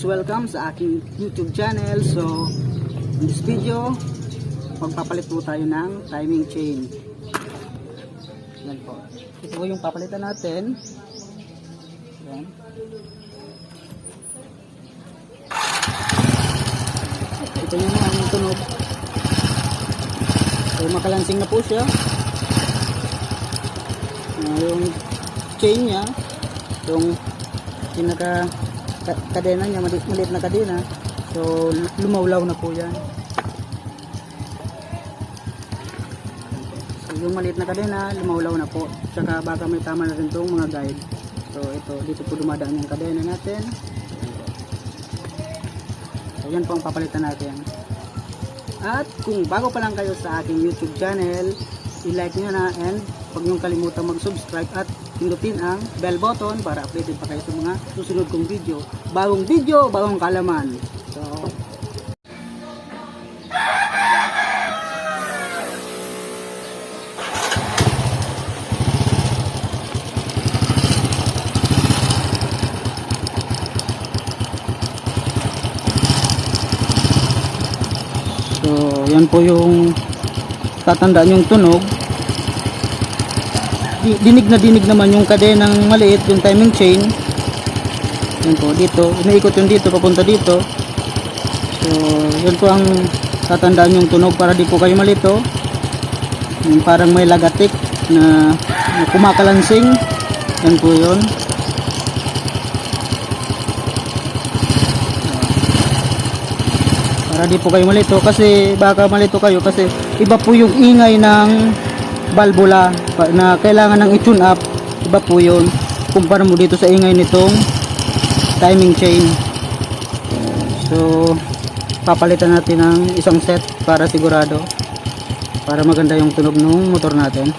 guys, welcome sa aking YouTube channel. So, in this video, magpapalit po tayo ng timing chain. Yan po. Ito po yung papalitan natin. Yan. Ito nyo na ang tunog. So, makalansing na po siya. Yung chain nya, yung pinaka kadena niya, maliit na kadena, so lumawlaw na po yan. So yung maliit na kadena lumawlaw na po, tsaka baka may tama na rin itong mga guide. So ito, dito po dumadaan yung kadena natin. So yan po ang papalitan natin. At kung bago pa lang kayo sa aking YouTube channel, i-like nyo na, and huwag nyo kalimutan mag-subscribe at pindutin ang bell button para updated pa kayo sa mga susunod kong video. Bagong video, bagong kalaman. So yan po yung tatandaan yung tunog. Dinig na dinig naman yung kadenang maliit, yung timing chain. Yan po, dito, umiikot yung dito, papunta dito. So, yun po ang tatandaan yung tunog para di po kayo malito. Yung parang may lagatik na kumakalansing. Yan po yun. Para di po kayo malito, kasi baka malito kayo kasi iba po yung ingay ng valvula na kailangan ng i-tune up. Iba po yun kumpara mo dito sa ingay nitong timing chain. So papalitan natin ng isang set para sigurado, para maganda yung tunog ng motor natin.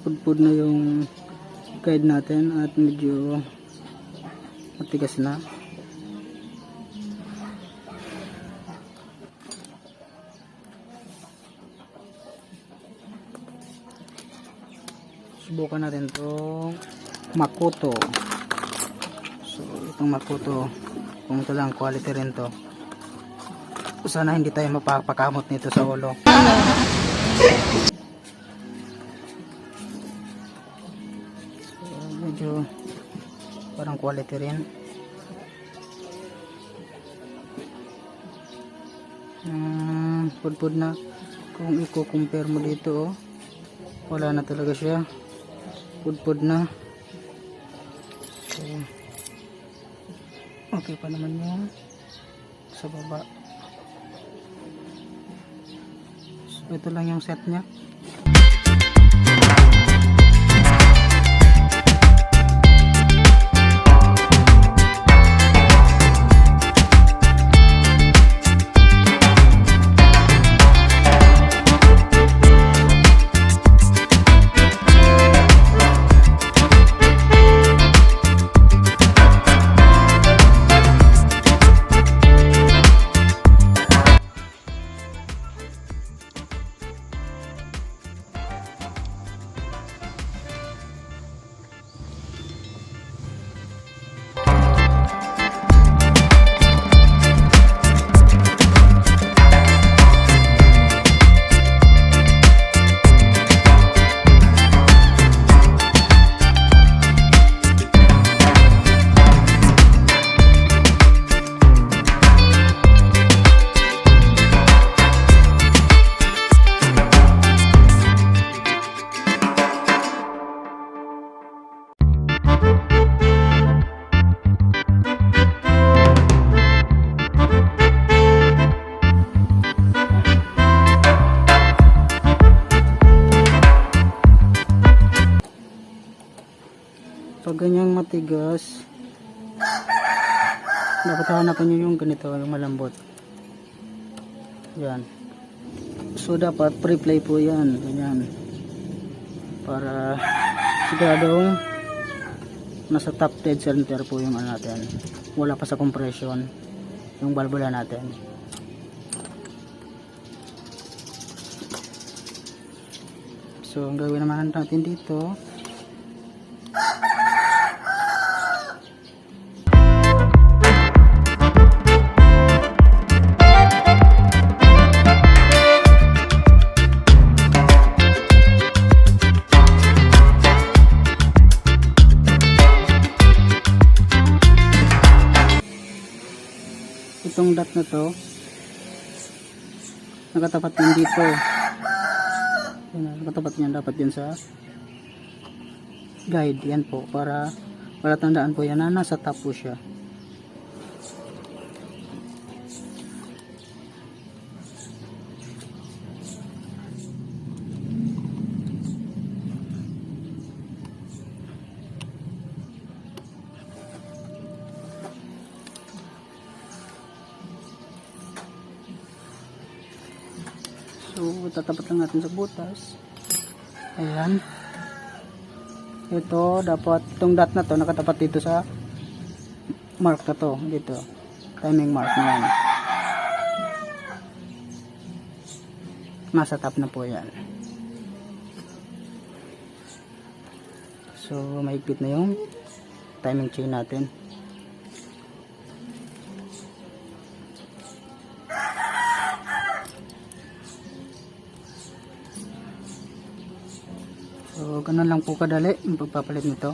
pudpud na yung guide natin at medyo matigas na. Subukan natin itong Makoto. So itong Makoto, kung ito lang, quality rin to. Sana hindi tayo mapapakamot nito sa ulo. So medyo parang quality rin. Pudpud na. Kung i-compare mo dito, wala na talaga siya. Pudpud na. So, okay pa naman yung sa baba. So, ito lang yung set niya. Pag ganyang matigas, dapat hanapan nyo yung ganito, yung malambot. Yan. So dapat pre-play po yan. Ganyan. Para siguradong nasa top dead center po yung ano natin. Wala pa sa compression yung balbula natin. So ang gawin naman natin dito, itong dot na to nakatapat yan dito. Nakatapat yan dapat yan sa guide. Yan po para tandaan po yan na nasa top po siya. So tatapat lang natin sa butas. Ayan. Ito dapat itong dot na to nakatapat dito sa mark na to, dito. Timing mark na yan. Nasa top na po yan. So mahigpit na yung timing chain natin. So ganun lang po kadali yung pagpapalit nito.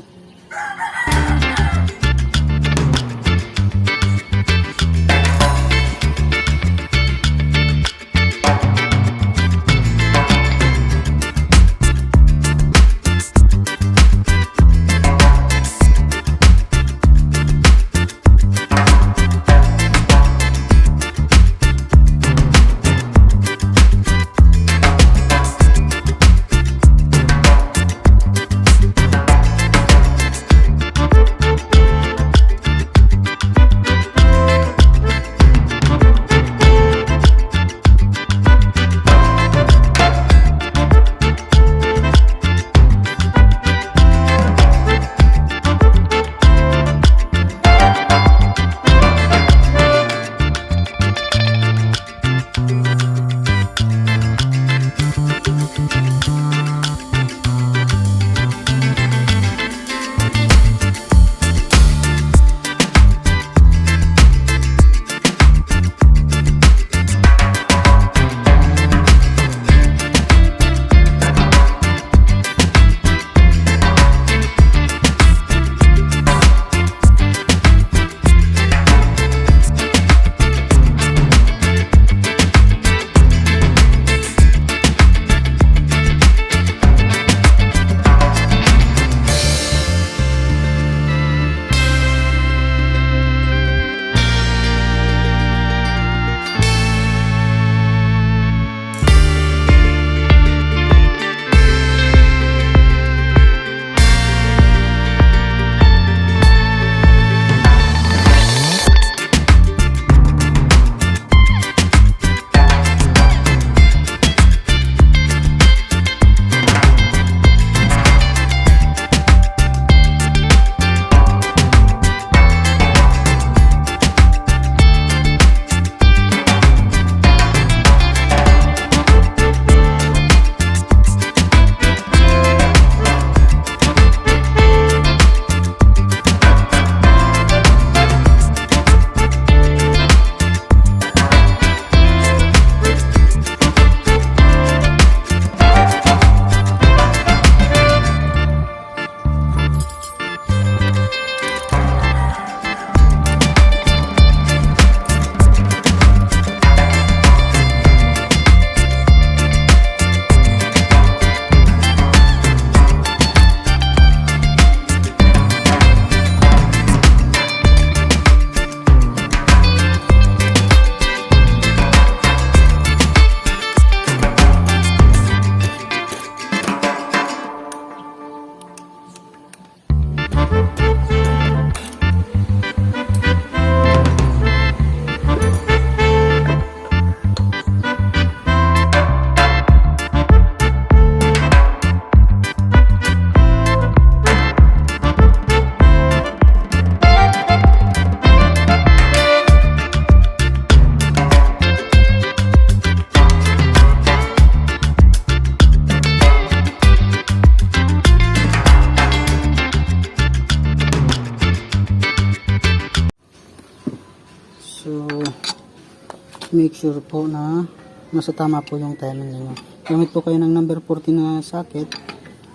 make sure po na nasa tama po yung timing ninyo. Gamit po kayo ng number 40 na socket.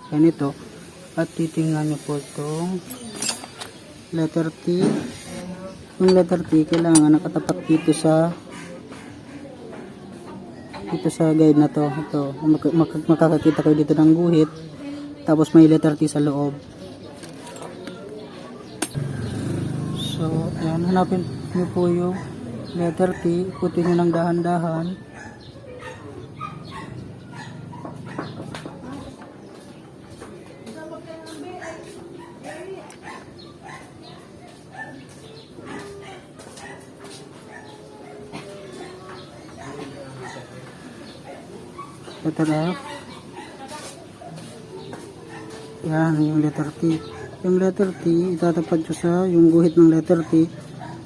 Ganito. At titingnan nyo po itong letter T. Yung letter T, kailangan nakatapat dito sa guide na to. Ito, makakakita kayo dito ng guhit. Tapos may letter T sa loob. So, ayan, hanapin nyo po yung letter T. Ikutin nyo ng dahan-dahan. Letter F. Yan, yung letter T. Yung letter T, itatapat nyo sa yung guhit ng letter T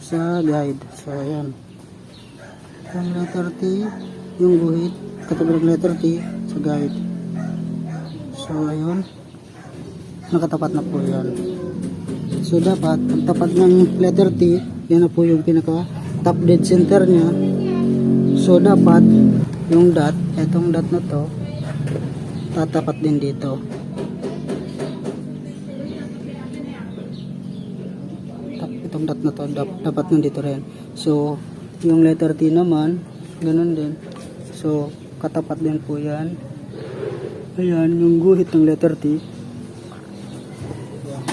sa guide. So, ayan. Yung letter T, yung guhit, katabi ng letter T sa guide. So, ayun. Nakatapat na po yan. So, dapat, pagtapat ng letter T, yan na po yung pinaka top dead center nya. So, dapat, yung dot, etong dot na to, tatapat din dito. Itong dot na to, dapat nandito rin. So, yung letter T naman, ganun din. So, katapat din po yan. Ayan, yung guhit ng letter T. Ayan.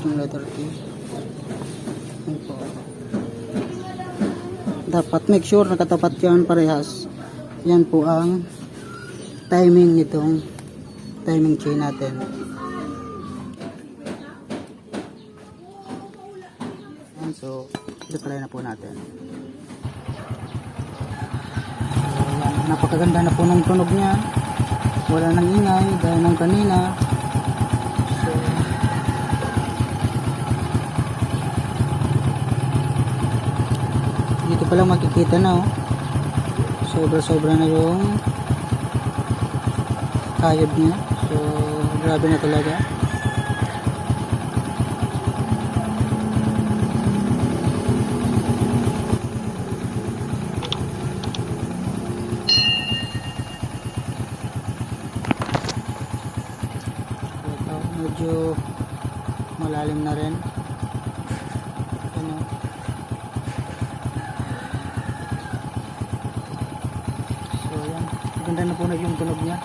Yung letter T. Ayan po. Dapat make sure nakatapat yan parehas. Yan po ang timing nitong timing chain natin. So, i-apply na po natin. So, yan, napakaganda na po ng tunog niya. Wala nang ingay dahil nung kanina. So, dito pa lang makikita na, oh. Sobra-sobra na yung kayod niya. So, grabe na talaga. Medyo malalim na rin. Ano? So, ayan. Maganda na po na yung tunog niya.